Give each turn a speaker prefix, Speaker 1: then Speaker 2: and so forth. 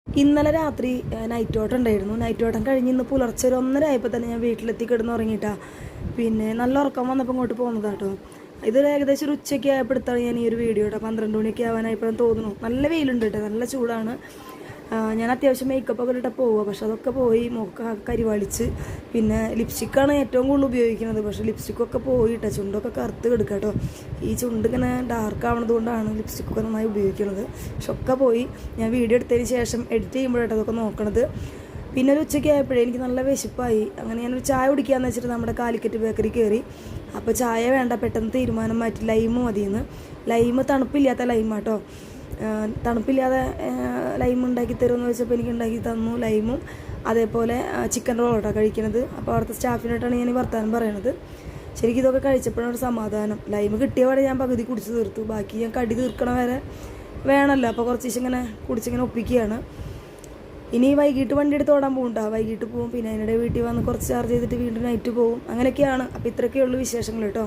Speaker 1: ഇന്നലെ രാത്രി നൈറ്റ് ഓട്ടം ഉണ്ടായിരുന്നു. നൈറ്റ് ഓട്ടം കഴിഞ്ഞ് ഇന്ന് പുലർച്ചെ ഒരു 1:30 ആയപ്പോൾ തന്നെ ഞാൻ വീട്ടിലെത്തി കിടന്ന് ഉറങ്ങിയിട്ടാ. പിന്നെ നല്ല ഉറക്കം വന്നപ്പോൾ ഇങ്ങോട്ട് പോകുന്നതാട്ടോ. ഇതൊരു ഏകദേശം ഒരു ഉച്ചയ്ക്ക് ആയപ്പോഴത്താണ് ഞാൻ ഈ ഒരു വീഡിയോ കേട്ടോ. 12 മണിയൊക്കെ ആവാനായപ്പോഴും തോന്നുന്നു. നല്ല വെയിലുണ്ട് കേട്ടോ, നല്ല ചൂടാണ്. ഞാൻ അത്യാവശ്യം മേക്കപ്പൊക്കെ ഇട്ടിട്ട് പോവുക, പക്ഷെ അതൊക്കെ പോയി മുഖമൊക്കെ കരിവാളിച്ച്. പിന്നെ ലിപ്സ്റ്റിക്കാണ് ഏറ്റവും കൂടുതൽ ഉപയോഗിക്കുന്നത്, പക്ഷെ ലിപ്സ്റ്റിക്കൊക്കെ പോയിട്ടോ. ചുണ്ടൊക്കെ കറുത്ത് കിടക്കുക കേട്ടോ. ഈ ചുണ്ടിങ്ങനെ ഡാർക്ക് ആവണത് കൊണ്ടാണ് ലിപ്സ്റ്റിക്കൊക്കെ നന്നായി ഉപയോഗിക്കുന്നത്. പക്ഷെ ഒക്കെ പോയി. ഞാൻ വീഡിയോ എടുത്തതിന് ശേഷം എഡിറ്റ് ചെയ്യുമ്പോഴാട്ടോ അതൊക്കെ നോക്കണത്. പിന്നെ ഒരു ഉച്ചയ്ക്ക് ആയപ്പോഴേ എനിക്ക് നല്ല വിശപ്പായി. അങ്ങനെ ഞാനൊരു ചായ കുടിക്കാമെന്ന് വെച്ചിട്ട് നമ്മുടെ കാലിക്കറ്റ് ബേക്കറി കയറി. അപ്പോൾ ചായ വേണ്ട, പെട്ടെന്ന് തീരുമാനം മാറ്റി ലൈമ് മതിയെന്ന്. ലൈമ് തണുപ്പില്ലാത്ത ലൈമാട്ടോ. തണുപ്പില്ലാതെ ലൈം ഉണ്ടാക്കി തരുമെന്ന് വെച്ചപ്പോൾ എനിക്ക് ഉണ്ടാക്കി തന്നു ലൈമും. അതേപോലെ ചിക്കൻ റോളോട്ടോ കഴിക്കുന്നത്. അപ്പോൾ അവിടുത്തെ സ്റ്റാഫിനായിട്ടാണ് ഞാൻ ഈ വർത്താനം പറയണത്. ശരിക്കും ഇതൊക്കെ കഴിച്ചപ്പോഴാണ് ഒരു സമാധാനം. ലൈമ് കിട്ടിയപാടെ ഞാൻ പകുതി കുടിച്ച് തീർത്തു. ബാക്കി ഞാൻ കടി തീർക്കണ വരെ വേണമല്ലോ. അപ്പോൾ കുറച്ച് ദിവസം ഇങ്ങനെ കുടിച്ചിങ്ങനെ ഒപ്പിക്കുകയാണ്. ഇനി വൈകിട്ട് വണ്ടി എടുത്ത് ഓടാൻ പോകും. വൈകിട്ട് പോകും. പിന്നെ അതിനിടെ വീട്ടിൽ വന്ന് കുറച്ച് ചാർജ് ചെയ്തിട്ട് വീണ്ടും നൈറ്റ് പോകും. അങ്ങനെയൊക്കെയാണ്. അപ്പോൾ ഇത്രയൊക്കെയുള്ളൂ വിശേഷങ്ങൾ കേട്ടോ.